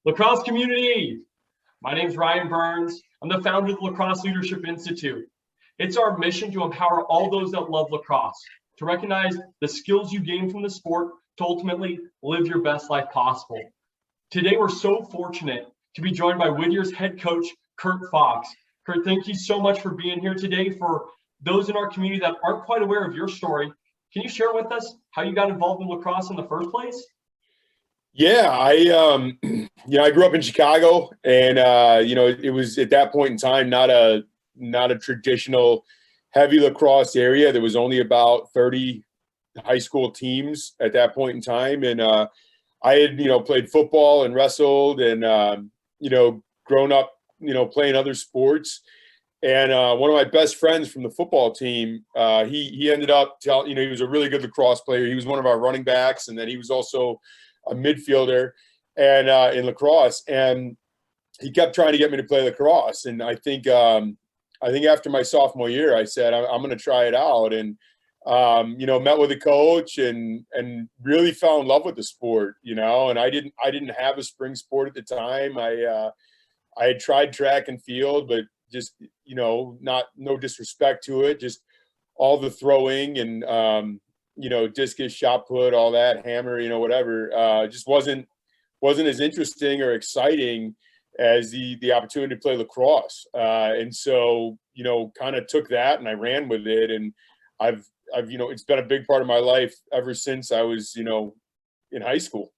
Lacrosse community, my name is Ryan Berns. I'm the founder of the Lacrosse Leadership Institute. It's our mission to empower all those that love lacrosse, to recognize the skills you gain from the sport, to ultimately live your best life possible. Today, we're so fortunate to be joined by Whittier's head coach, Curt Foxx. Curt, thank you so much for being here today. For those in our community that aren't quite aware of your story, can you share with us how you got involved in lacrosse in the first place? Yeah, I grew up in Chicago, and it was at that point in time not a traditional heavy lacrosse area. There was only about 30 high school teams at that point in time, and I had played football and wrestled, and grown up playing other sports. And one of my best friends from the football team, he ended up he was a really good lacrosse player. He was one of our running backs, and then he was also a midfielder and in lacrosse, and he kept trying to get me to play lacrosse. And I think after my sophomore year, I said I'm going to try it out, and met with a coach and really fell in love with the sport. And I didn't have a spring sport at the time. I had tried track and field, but just no disrespect to it, just all the throwing and discus, shot put, all that, hammer, whatever, just wasn't as interesting or exciting as the opportunity to play lacrosse. And so, kind of took that and I ran with it. And I've it's been a big part of my life ever since I was, in high school.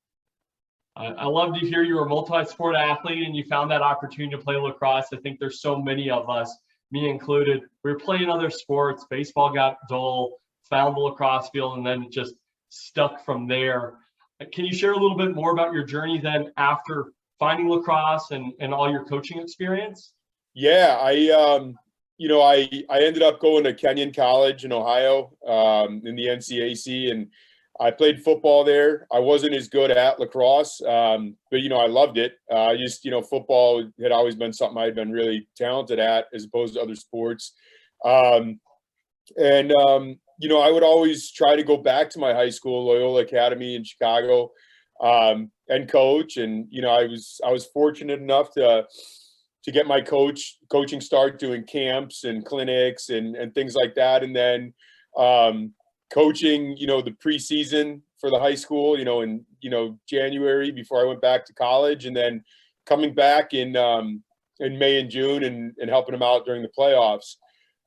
I love to hear you're a multi-sport athlete and you found that opportunity to play lacrosse. I think there's so many of us, me included. We were playing other sports. Baseball got dull, found the lacrosse field, and then it just stuck from there. Can you share a little bit more about your journey then after finding lacrosse and all your coaching experience? Yeah, I ended up going to Kenyon College in Ohio, in the NCAA, and I played football there. I wasn't as good at lacrosse, but I loved it. Football had always been something I'd been really talented at as opposed to other sports. I would always try to go back to my high school, Loyola Academy in Chicago, and coach. And I was fortunate enough to get my coaching start doing camps and clinics and things like that. And then coaching, the preseason for the high school, in January before I went back to college, and then coming back in May and June and helping them out during the playoffs.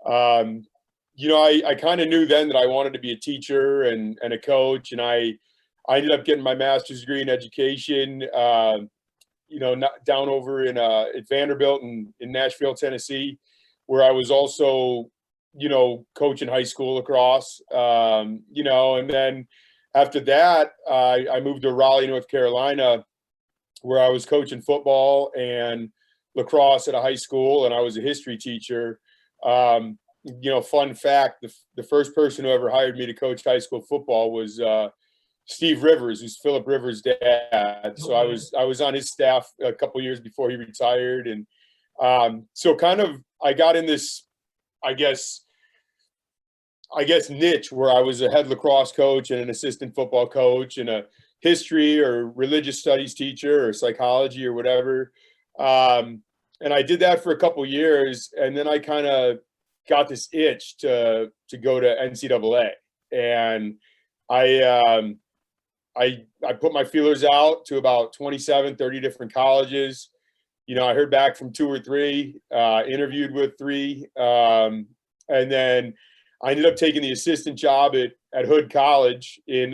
I kind of knew then that I wanted to be a teacher and a coach, and I ended up getting my master's degree in education, not down over at Vanderbilt in Nashville, Tennessee, where I was also, coaching high school lacrosse, and then after that, I moved to Raleigh, North Carolina, where I was coaching football and lacrosse at a high school, and I was a history teacher. Fun fact, the first person who ever hired me to coach high school football was Steve Rivers, who's Philip Rivers' dad. So I was on his staff a couple years before he retired. And so kind of I got in this, I guess niche where I was a head lacrosse coach and an assistant football coach and a history or religious studies teacher or psychology or whatever. And I did that for a couple years, and then I kind of got this itch to go to NCAA, and I put my feelers out to about 27, 30 different colleges. I heard back from 2 or 3, interviewed with 3, and then I ended up taking the assistant job at Hood College in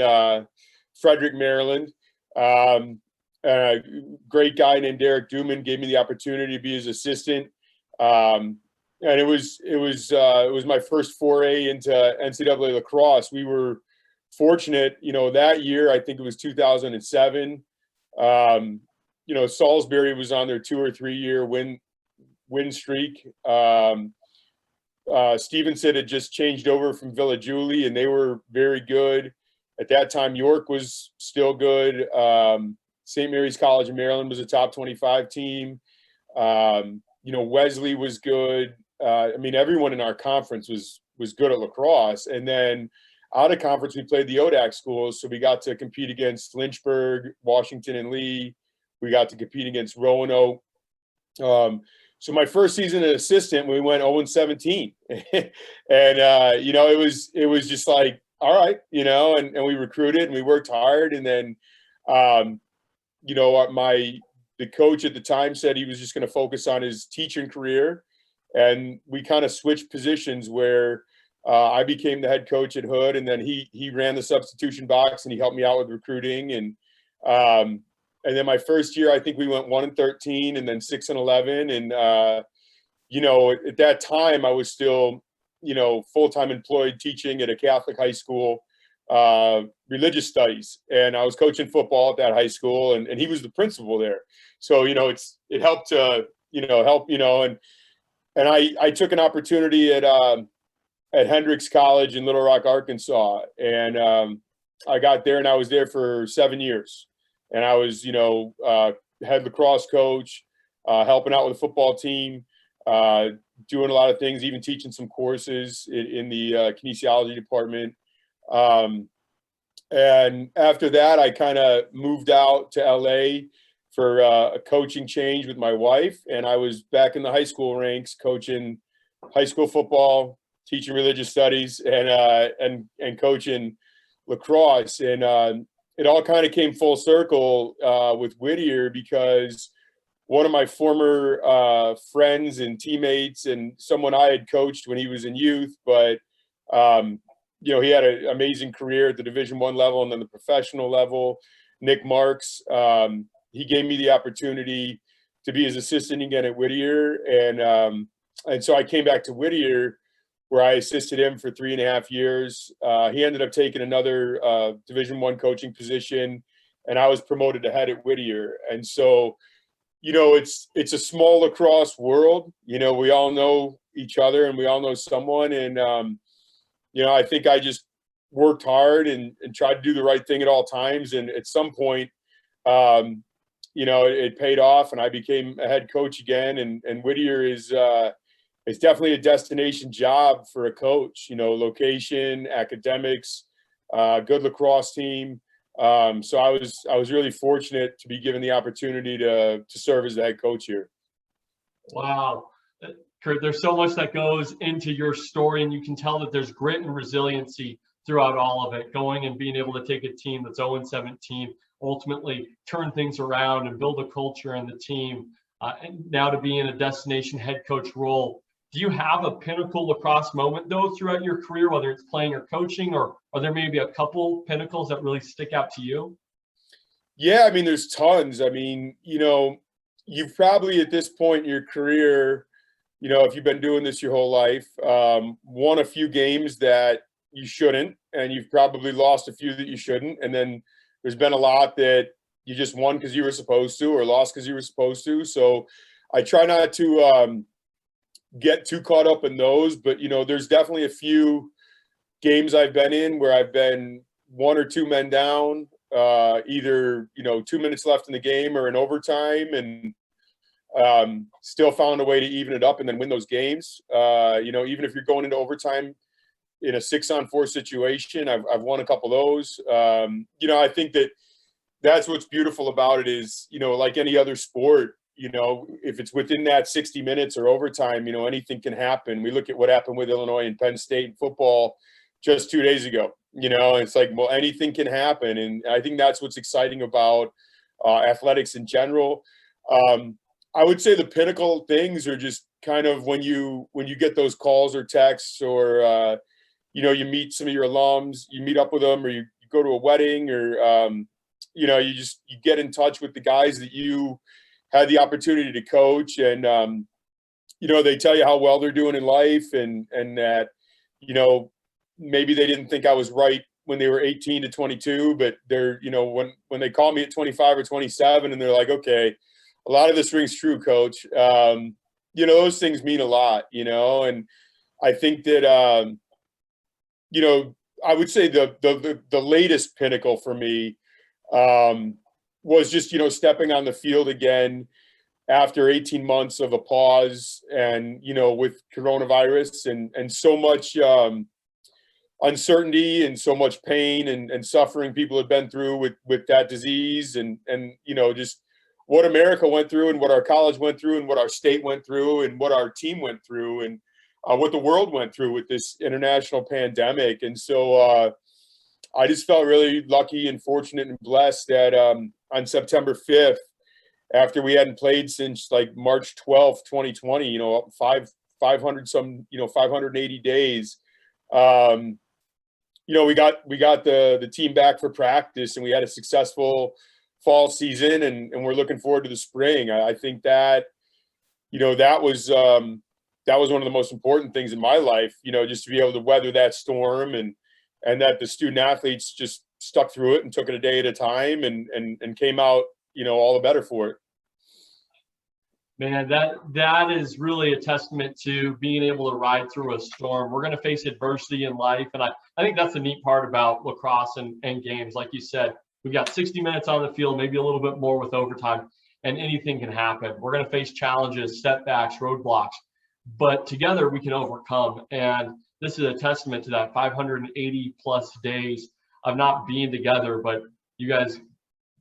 Frederick, Maryland. A great guy named Derek Duman gave me the opportunity to be his assistant. And it was my first foray into NCAA lacrosse. We were fortunate, that year, I think it was 2007. Salisbury was on their 2 or 3 year win streak. Stevenson had just changed over from Villa Julie, and they were very good. At that time, York was still good. St. Mary's College in Maryland was a top 25 team. Wesley was good. Everyone in our conference was good at lacrosse. And then out of conference, we played the ODAC schools. So we got to compete against Lynchburg, Washington and Lee, We got to compete against Roanoke. So my first season as assistant, we went 0-17, and it was just like, all right, and we recruited and we worked hard, and then the coach at the time said he was just going to focus on his teaching career, and we kind of switched positions where I became the head coach at Hood, and then he ran the substitution box and he helped me out with recruiting, and then my first year, I think we went 1-13 and then 6-11. And, at that time I was still, full-time employed teaching at a Catholic high school, religious studies. And I was coaching football at that high school, and he was the principal there. So, it helped to, and I took an opportunity at Hendrix College in Little Rock, Arkansas. And I got there and I was there for 7 years. And I was, head lacrosse coach, helping out with the football team, doing a lot of things, even teaching some courses in the kinesiology department. And after that, I kind of moved out to LA for a coaching change with my wife. And I was back in the high school ranks, coaching high school football, teaching religious studies, and coaching lacrosse. And it all kind of came full circle with Whittier, because one of my former friends and teammates and someone I had coached when he was in youth, but he had an amazing career at the Division I level and then the professional level. Nick Marks, he gave me the opportunity to be his assistant again at Whittier, and so I came back to Whittier, where I assisted him for 3.5 years. He ended up taking another Division I coaching position, and I was promoted to head at Whittier. And so, it's a small lacrosse world. We all know each other and we all know someone. And, I think I just worked hard and tried to do the right thing at all times. And at some point, it paid off, and I became a head coach again. And Whittier is it's definitely a destination job for a coach, location, academics, good lacrosse team. So I was really fortunate to be given the opportunity to serve as the head coach here. Wow. Curt, there's so much that goes into your story, and you can tell that there's grit and resiliency throughout all of it, going and being able to take a team that's 0-17, ultimately turn things around and build a culture and the team, and now to be in a destination head coach role. Do you have a pinnacle lacrosse moment, though, throughout your career, whether it's playing or coaching, or are there maybe a couple pinnacles that really stick out to you? Yeah, there's tons. You've probably at this point in your career, if you've been doing this your whole life, won a few games that you shouldn't, and you've probably lost a few that you shouldn't. And then there's been a lot that you just won because you were supposed to, or lost because you were supposed to. So I try not to get too caught up in those, but there's definitely a few games I've been in where I've been 1 or 2 men down, either 2 minutes left in the game or in overtime, and still found a way to even it up and then win those games. Even if you're going into overtime in a 6-on-4 situation, I've won a couple of those. I think that's what's beautiful about it is, like any other sport, if it's within that 60 minutes or overtime, anything can happen. We look at what happened with Illinois and Penn State in football just 2 days ago. It's like, well, anything can happen. And I think that's what's exciting about athletics in general. I would say the pinnacle things are just kind of when you get those calls or texts, or, you meet some of your alums, you meet up with them, or you go to a wedding, or, you get in touch with the guys that you had the opportunity to coach, and they tell you how well they're doing in life, and that maybe they didn't think I was right when they were 18 to 22, but they're when they call me at 25 or 27 and they're like, okay, a lot of this rings true, coach. Those things mean a lot, and I think that I would say the latest pinnacle for me was just, stepping on the field again after 18 months of a pause, and, with coronavirus and so much uncertainty and so much pain and suffering people have been through with that disease, and just what America went through and what our college went through and what our state went through and what our team went through and what the world went through with this international pandemic. And so I just felt really lucky and fortunate and blessed that on September 5th, after we hadn't played since like March 12th, 2020, 500 some, 580 days, we got the team back for practice, and we had a successful fall season, and we're looking forward to the spring. I think that, that was one of the most important things in my life, just to be able to weather that storm, and that the student athletes just stuck through it and took it a day at a time and came out, all the better for it. Man, that is really a testament to being able to ride through a storm. We're going to face adversity in life, and I think that's the neat part about lacrosse and games. Like you said, we've got 60 minutes on the field, maybe a little bit more with overtime, and anything can happen. We're going to face challenges, setbacks, roadblocks, but together we can overcome. And this is a testament to that 580 plus days of not being together, but you guys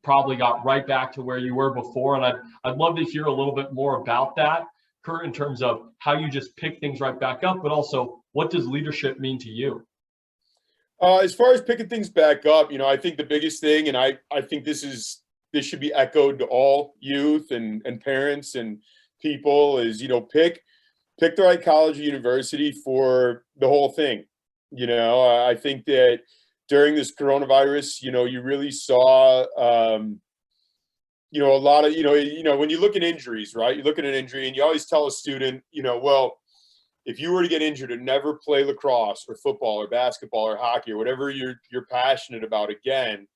probably got right back to where you were before. And I'd love to hear a little bit more about that, Curt, in terms of how you just pick things right back up, but also what does leadership mean to you? As far as picking things back up, I think the biggest thing, and I think this should be echoed to all youth and parents and people, is, pick the right college or university for the whole thing. I think that during this coronavirus, you really saw, a lot of, when you look at injuries, right? You look at an injury and you always tell a student, well, if you were to get injured and never play lacrosse or football or basketball or hockey or whatever you're passionate about again,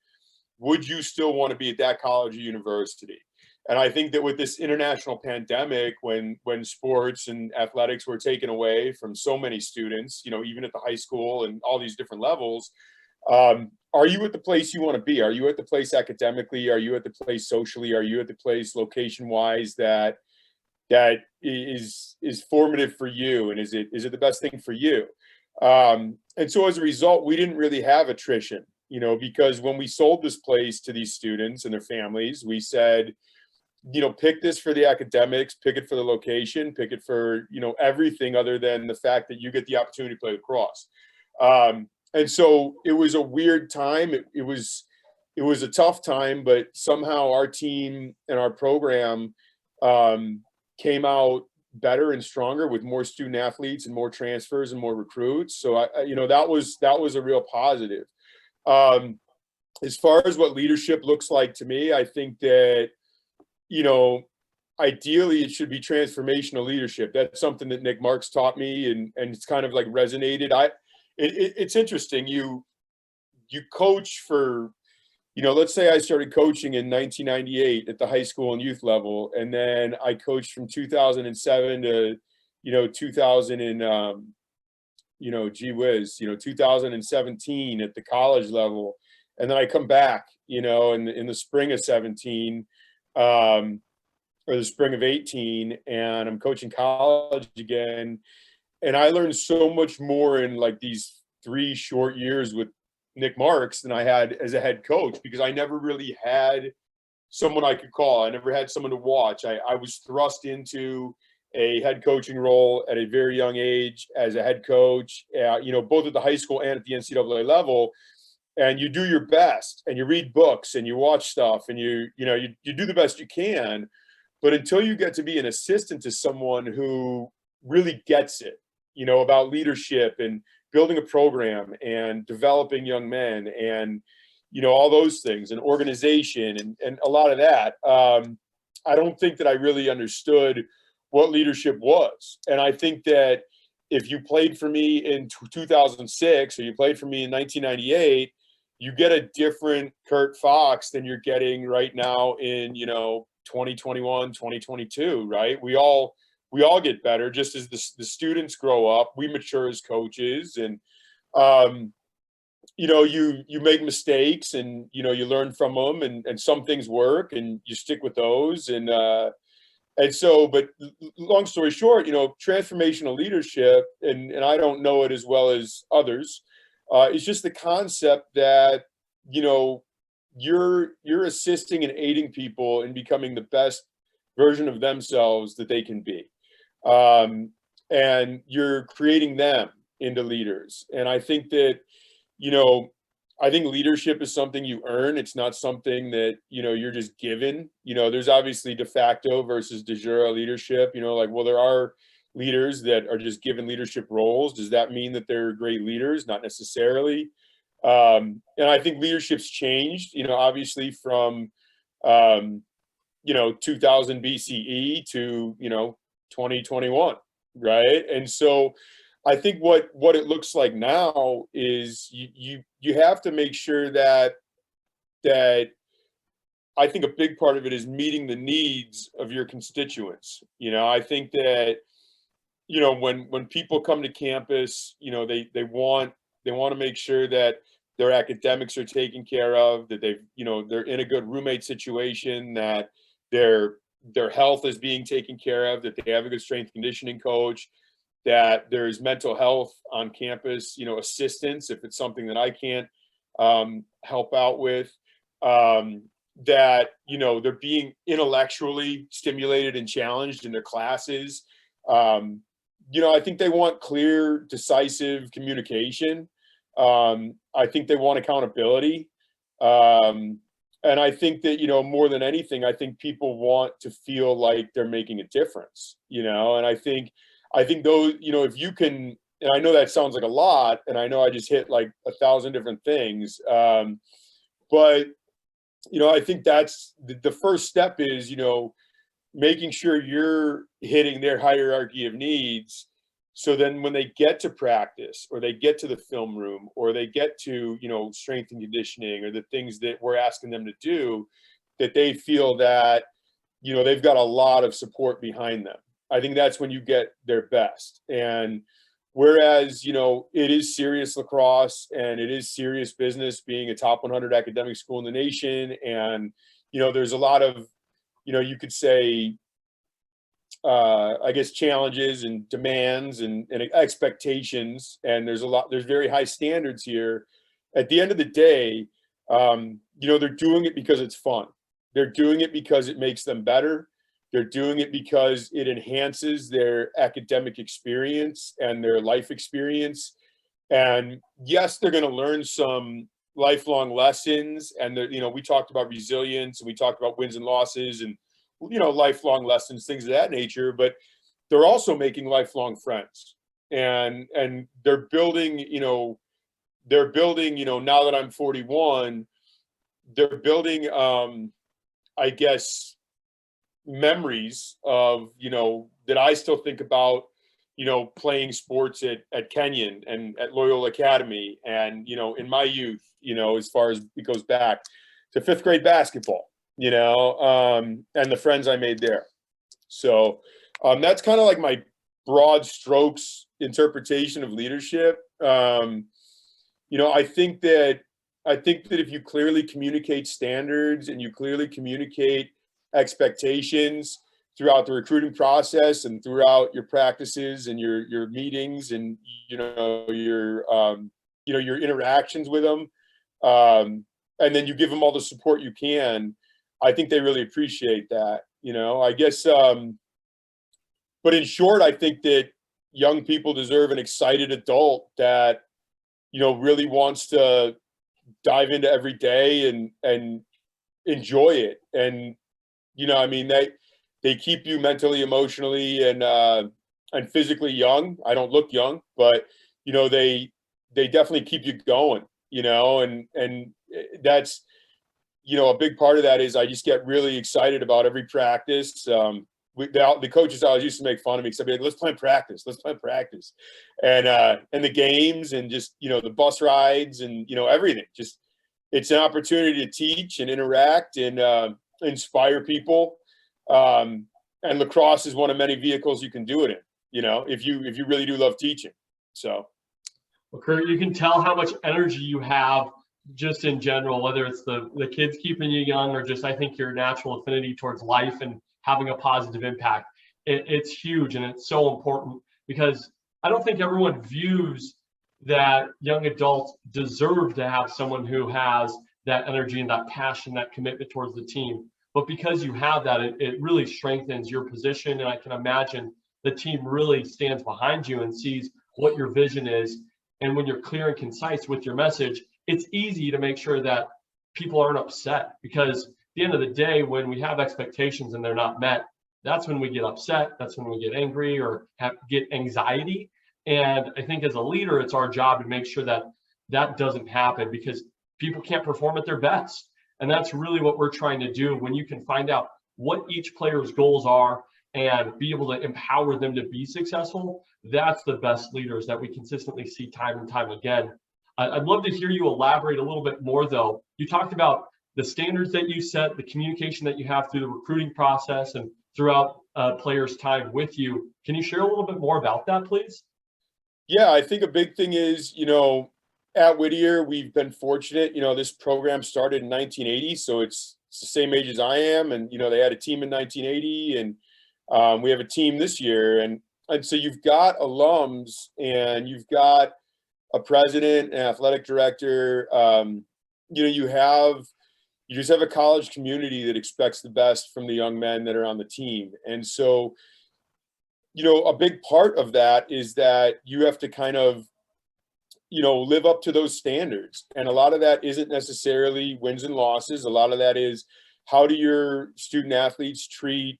would you still want to be at that college or university? And I think that with this international pandemic, when sports and athletics were taken away from so many students, even at the high school and all these different levels, are you at the place you want to be? Are you at the place academically? Are you at the place socially? Are you at the place location wise that is formative for you? And is it the best thing for you? And so as a result, we didn't really have attrition, because when we sold this place to these students and their families, we said, pick this for the academics, pick it for the location, pick it for, everything other than the fact that you get the opportunity to play lacrosse. And so it was a weird time. It was a tough time, but somehow our team and our program came out better and stronger with more student athletes and more transfers and more recruits. So that was a real positive. As far as what leadership looks like to me, I think that, ideally it should be transformational leadership. That's something that Nick Marks taught me, and it's kind of like resonated. It's interesting. You coach for, let's say I started coaching in 1998 at the high school and youth level. And then I coached from 2007 to, 2000 and, 2017 at the college level. And then I come back, in the spring of 17, or the spring of 18, and I'm coaching college again. And I learned so much more in like these 3 short years with Nick Marks than I had as a head coach, because I never really had someone I could call. I never had someone to watch. I was thrust into a head coaching role at a very young age as a head coach, both at the high school and at the NCAA level. And you do your best, and you read books and you watch stuff, and you do the best you can. But until you get to be an assistant to someone who really gets it, about leadership and building a program and developing young men and, all those things, and organization and a lot of that, I don't think that I really understood what leadership was. And I think that if you played for me in 2006 or you played for me in 1998, you get a different Curt Foxx than you're getting right now in, 2021, 2022, right? We all get better just as the students grow up. We mature as coaches, and you make mistakes, and you learn from them, and some things work and you stick with those, and so, but long story short, transformational leadership, and I don't know it as well as others, it's just the concept that you're assisting and aiding people in becoming the best version of themselves that they can be. And you're creating them into leaders. And I think that, I think leadership is something you earn. It's not something that, you're just given. There's obviously de facto versus de jure leadership, well, there are leaders that are just given leadership roles. Does that mean that they're great leaders? Not necessarily. And I think leadership's changed, obviously from, 2000 BCE to, 2021, right? And so I think what it looks like now is you have to make sure that I think a big part of it is meeting the needs of your constituents. I think that, when people come to campus, they want to make sure that their academics are taken care of, that they're in a good roommate situation, that their health is being taken care of, that they have a good strength conditioning coach, that there's mental health on campus, assistance if it's something that I can't help out with, that, they're being intellectually stimulated and challenged in their classes. I think they want clear, decisive communication. I think they want accountability. And I think that, more than anything, I think people want to feel like they're making a difference, and I think those, if you can, and I know that sounds like a lot, and I know I just hit like 1,000 different things. But, I think that's the first step is, making sure you're hitting their hierarchy of needs. So then when they get to practice, or they get to the film room, or they get to, strength and conditioning, or the things that we're asking them to do, that they feel that, they've got a lot of support behind them. I think that's when you get their best. And whereas, it is serious lacrosse and it is serious business being a top 100 academic school in the nation. And, there's a lot of, you could say, I guess, challenges and demands and expectations. And there's very high standards here. At the end of the day, they're doing it because it's fun. They're doing it because it makes them better. They're doing it because it enhances their academic experience and their life experience. And yes, they're going to learn some lifelong lessons. And, we talked about resilience, and we talked about wins and losses, and, lifelong lessons, things of that nature. But they're also making lifelong friends. And they're building, now that I'm 41, they're building, I guess, memories of, that I still think about, playing sports at Kenyon and at Loyola Academy, and, in my youth, as far as it goes back to 5th grade basketball, and the friends I made there. So that's kind of like my broad strokes interpretation of leadership. I think that if you clearly communicate standards and you clearly communicate expectations throughout the recruiting process and throughout your practices and your meetings and your interactions with them, and then you give them all the support you can, I think they really appreciate that. I guess, but in short, I think that young people deserve an excited adult that really wants to dive into every day and enjoy it. And they keep you mentally, emotionally, and physically young. I don't look young, but they definitely keep you going. And that's a big part of that is I just get really excited about every practice. The coaches always used to make fun of me because I'd be like, let's plan practice, and the games, and just the bus rides, and everything. Just, it's an opportunity to teach and interact and inspire people. And lacrosse is one of many vehicles you can do it in, if you really do love teaching. So, well, Curt, you can tell how much energy you have just in general, whether it's the kids keeping you young, or just, I think, your natural affinity towards life and having a positive impact. It's huge, and it's so important, because I don't think everyone views that young adults deserve to have someone who has that energy and that passion, that commitment towards the team. But because you have that, it really strengthens your position. And I can imagine the team really stands behind you and sees what your vision is. And when you're clear and concise with your message, it's easy to make sure that people aren't upset, because at the end of the day, when we have expectations and they're not met, that's when we get upset. That's when we get angry or get anxiety. And I think as a leader, it's our job to make sure that that doesn't happen, because people can't perform at their best. And that's really what we're trying to do. When you can find out what each player's goals are and be able to empower them to be successful, that's the best leaders that we consistently see time and time again. I'd love to hear you elaborate a little bit more, though. You talked about the standards that you set, the communication that you have through the recruiting process and throughout players' time with you. Can you share a little bit more about that, please? Yeah, I think a big thing is, at Whittier, we've been fortunate. This program started in 1980, so it's the same age as I am. And, they had a team in 1980, and we have a team this year. And so you've got alums and you've got a president and athletic director. You just have a college community that expects the best from the young men that are on the team. And so, a big part of that is that you have to kind of, live up to those standards. And a lot of that isn't necessarily wins and losses. A lot of that is, how do your student athletes treat,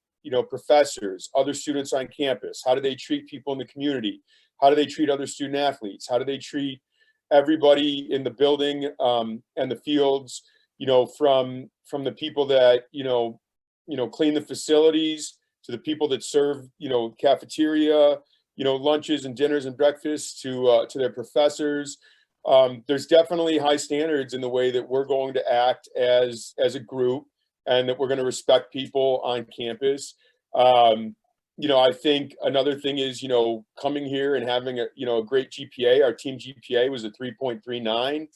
professors, other students on campus? How do they treat people in the community? How do they treat other student athletes? How do they treat everybody in the building and the fields, from the people that, clean the facilities to the people that serve, cafeteria, lunches and dinners and breakfasts to their professors. There's definitely high standards in the way that we're going to act as a group, and that we're going to respect people on campus. I think another thing is, coming here and having a great GPA. Our team GPA was a 3.39,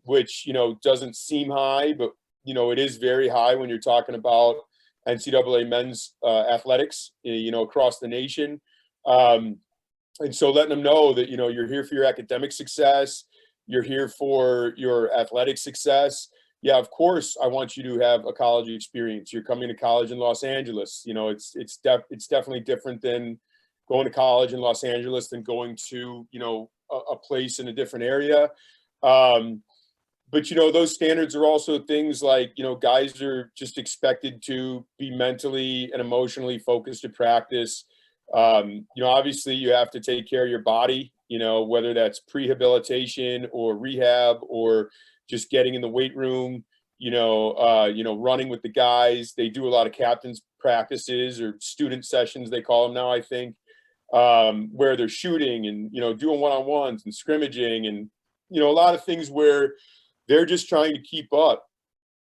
which, doesn't seem high, but, it is very high when you're talking about NCAA men's athletics, across the nation. And so letting them know that, you're here for your academic success, you're here for your athletic success. Yeah, of course, I want you to have a college experience. You're coming to college in Los Angeles. It's definitely different than going to college in Los Angeles than going to, a place in a different area. But, those standards are also things like, guys are just expected to be mentally and emotionally focused at practice. Obviously you have to take care of your body, whether that's prehabilitation or rehab or just getting in the weight room, running with the guys. They do a lot of captain's practices or student sessions, they call them now, I think, where they're shooting and, doing one-on-ones and scrimmaging and, a lot of things where they're just trying to keep up.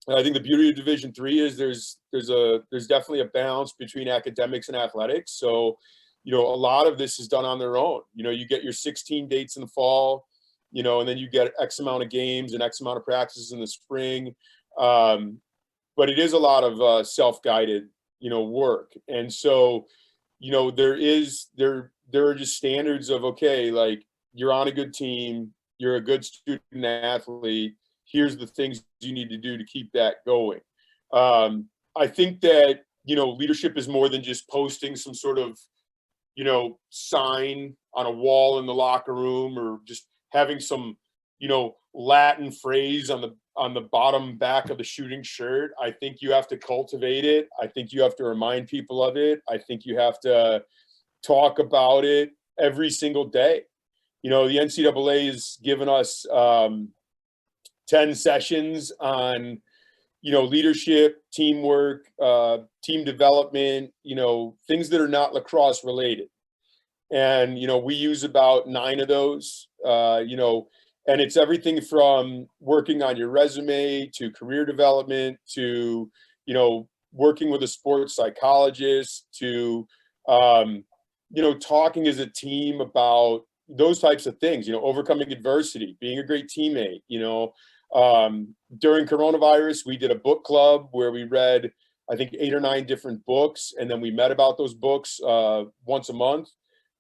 And I think the beauty of Division III is there's definitely a balance between academics and athletics. So, a lot of this is done on their own. You get your 16 dates in the fall, and then you get X amount of games and X amount of practices in the spring. But it is a lot of self-guided, work. And so, there are just standards of, okay, like, you're on a good team, you're a good student athlete, here's the things you need to do to keep that going. I think that, leadership is more than just posting some sort of, sign on a wall in the locker room, or just having some, Latin phrase on the bottom back of the shooting shirt. I think you have to cultivate it. I think you have to remind people of it. I think you have to talk about it every single day. The NCAA has given us 10 sessions on, leadership, teamwork, team development, things that are not lacrosse related. And, we use about 9 of those, and it's everything from working on your resume to career development to, working with a sports psychologist to, talking as a team about those types of things, overcoming adversity, being a great teammate. During coronavirus, we did a book club where we read, I think, 8 or 9 different books, and then we met about those books once a month.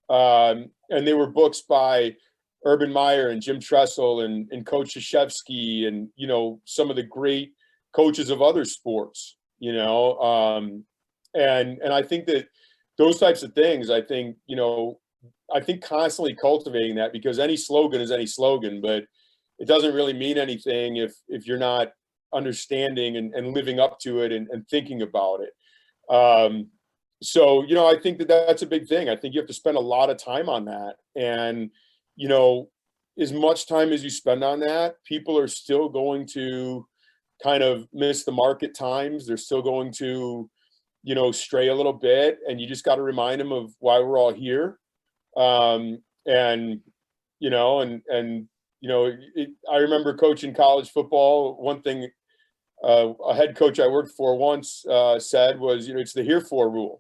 And they were books by Urban Meyer and Jim Tressel and Coach Krzyzewski and, you know, some of the great coaches of other sports, you know. And I think that those types of things, I think, you know, I think constantly cultivating that, because any slogan is any slogan, but it doesn't really mean anything if you're not understanding and living up to it and thinking about it. So, you know, I think that that's a big thing. I think you have to spend a lot of time on that. And, you know, as much time as you spend on that, people are still going to kind of miss the mark at times. They're still going to, you know, stray a little bit, and you just got to remind them of why we're all here. And, you know, you know, I remember coaching college football. One thing a head coach I worked for once said was, you know, it's the here for rule.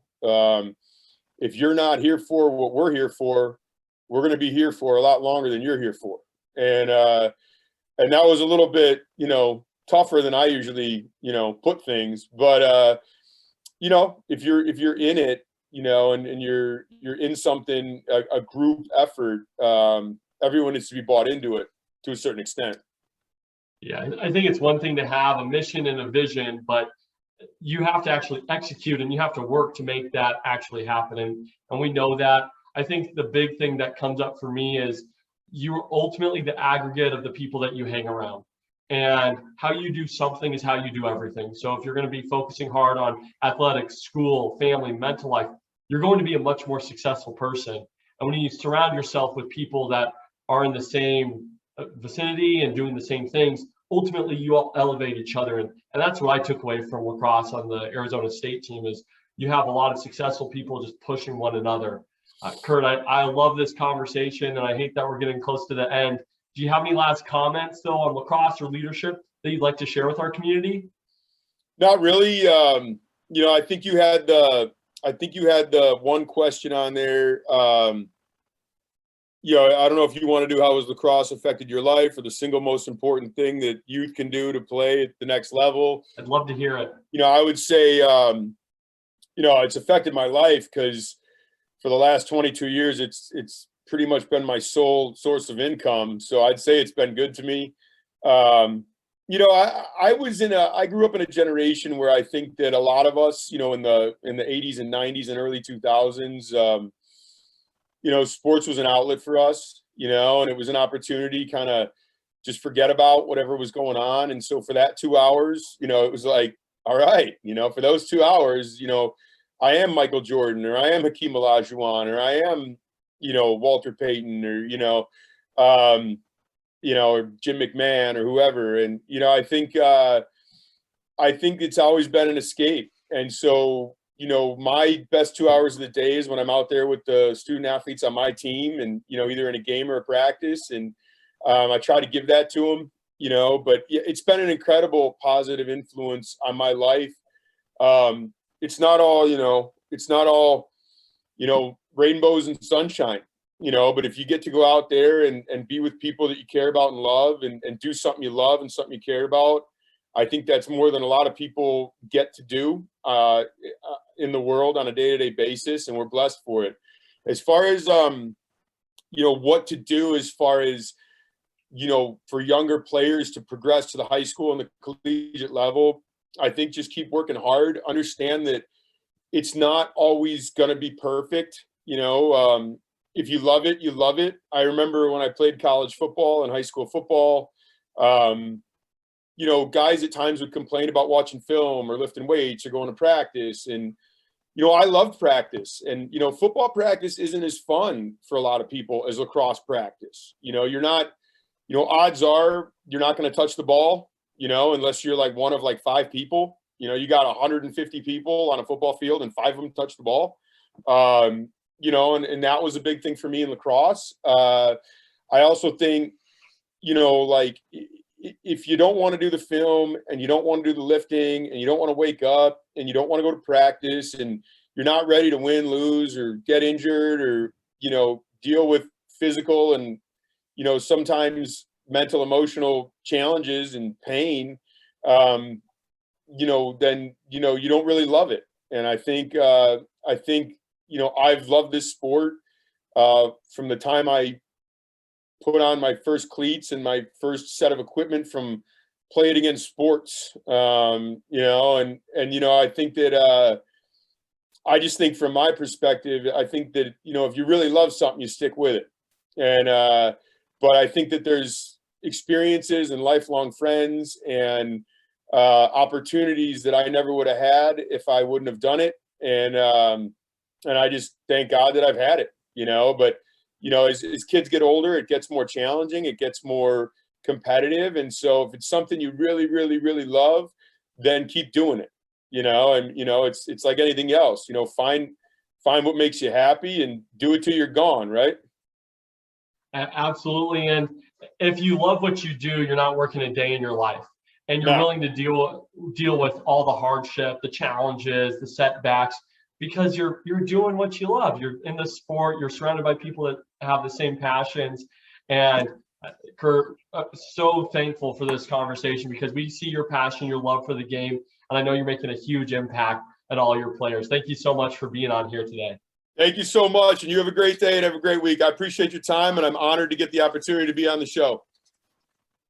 If you're not here for what we're here for, we're going to be here for a lot longer than you're here for. And that was a little bit, you know, tougher than I usually, you know, put things. But, you know, if you're in it, you know, and you're in something, a group effort, everyone needs to be bought into it to a certain extent. Yeah, I think it's one thing to have a mission and a vision, but you have to actually execute and you have to work to make that actually happen. And we know that. I think the big thing that comes up for me is you're ultimately the aggregate of the people that you hang around. And how you do something is how you do everything. So if you're going to be focusing hard on athletics, school, family, mental life, you're going to be a much more successful person. And when you surround yourself with people that are in the same vicinity and doing the same things, ultimately you all elevate each other. And that's what I took away from lacrosse on the Arizona State team is you have a lot of successful people just pushing one another. Curt, I love this conversation, and I hate that we're getting close to the end. Do you have any last comments, though, on lacrosse or leadership that you'd like to share with our community? Not really. You know, I think you had the one question on there. You know, I don't know if you want to do how has lacrosse affected your life, or the single most important thing that youth can do to play at the next level. I'd love to hear it. You know, I would say, you know, it's affected my life because for the last 22 years, it's pretty much been my sole source of income. So I'd say it's been good to me. You know, I grew up in a generation where I think that a lot of us, you know, in the 80s and 90s and early 2000s, you know, sports was an outlet for us, you know, and it was an opportunity kind of just forget about whatever was going on. And so for that 2 hours, you know, it was like, all right, you know, for those 2 hours, you know, I am Michael Jordan, or I am Hakeem Olajuwon, or I am, you know, Walter Payton, or, you know, or Jim McMahon or whoever. And, you know, I think it's always been an escape. And so, you know, my best 2 hours of the day is when I'm out there with the student athletes on my team and, you know, either in a game or a practice. And I try to give that to them, you know, but it's been an incredible positive influence on my life. It's not all, rainbows and sunshine, you know, but if you get to go out there and be with people that you care about and love and do something you love and something you care about, I think that's more than a lot of people get to do in the world on a day-to-day basis, and we're blessed for it. As far as, what to do as far as, you know, for younger players to progress to the high school and the collegiate level, I think just keep working hard. Understand that it's not always going to be perfect. You know, if you love it, you love it. I remember when I played college football and high school football, you know, guys at times would complain about watching film or lifting weights or going to practice. And, you know, I loved practice. And, you know, football practice isn't as fun for a lot of people as lacrosse practice. You know, odds are you're not going to touch the ball, you know, unless you're like one of like 5 people. You know, you got 150 people on a football field and 5 of them touch the ball. You know, and that was a big thing for me in lacrosse. I also think, you know, like if you don't want to do the film and you don't want to do the lifting and you don't want to wake up and you don't want to go to practice and you're not ready to win, lose, or get injured or, you know, deal with physical and, you know, sometimes mental, emotional challenges and pain, you know, then, you know, you don't really love it. And I think, you know, I've loved this sport from the time I put on my first cleats and my first set of equipment from playing against sports. You know, and you know, I think that I just think from my perspective, I think that, you know, if you really love something, you stick with it. And but I think that there's experiences and lifelong friends and opportunities that I never would have had if I wouldn't have done it. And I just thank God that I've had it, you know. But, you know, as kids get older, it gets more challenging, it gets more competitive. And so if it's something you really, really, really love, then keep doing it, you know. And, you know, it's like anything else, you know, find what makes you happy and do it till you're gone, right? Absolutely. And if you love what you do, you're not working a day in your life, and you're No. willing to deal with all the hardship, the challenges, the setbacks, because you're doing what you love. You're in the sport. You're surrounded by people that have the same passions. And Curt, so thankful for this conversation, because we see your passion, your love for the game, and I know you're making a huge impact at all your players. Thank you so much for being on here today. Thank you so much. And you have a great day and have a great week. I appreciate your time, and I'm honored to get the opportunity to be on the show.